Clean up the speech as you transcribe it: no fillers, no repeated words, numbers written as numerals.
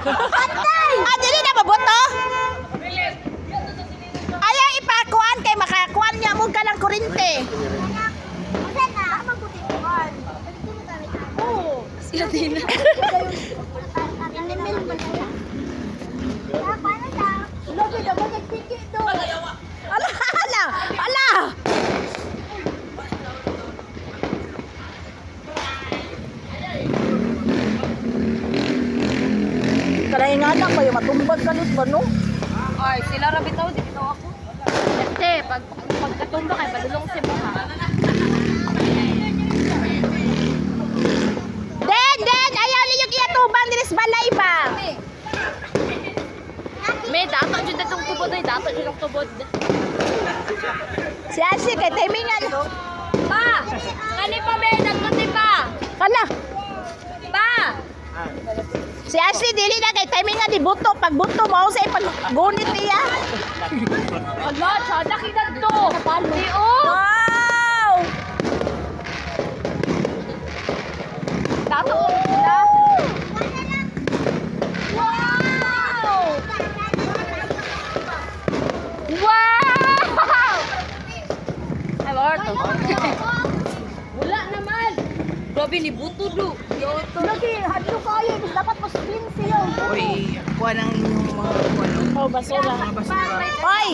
Ah, dili na mabuto? Ayaw ipakuan kay makakuan niya mo ka ng kurente. Sila din. Ala, ala, ala. Kalahin nga lang kayo, matumbag ka ba, no? Ay, sila ra bitaw, di bitaw ako. Ate, pagkatumba kay padulong si mo ha. Den, ayaw niyo yung iyatubang dinis balay ba? May dato jud datong tubod ay dato jud ang tubod. Si Ashley kay timingan. Pa! Kani pa may nagkuti pa. Kala, Pa! si Ashley dili na kay timingan di buto. Pag buto mo sa ipaggunit niya. Ala, tsada kita to. Di o. Wow! Dato o sila. Wow! Ay, wala to. Wala naman. Grabe ni buto do. Lagi, hadlo kayo. Dapat mas clean siya. Uy, kuha ng inyong mga kuha ng Oh, basura. mga basura. Hoy!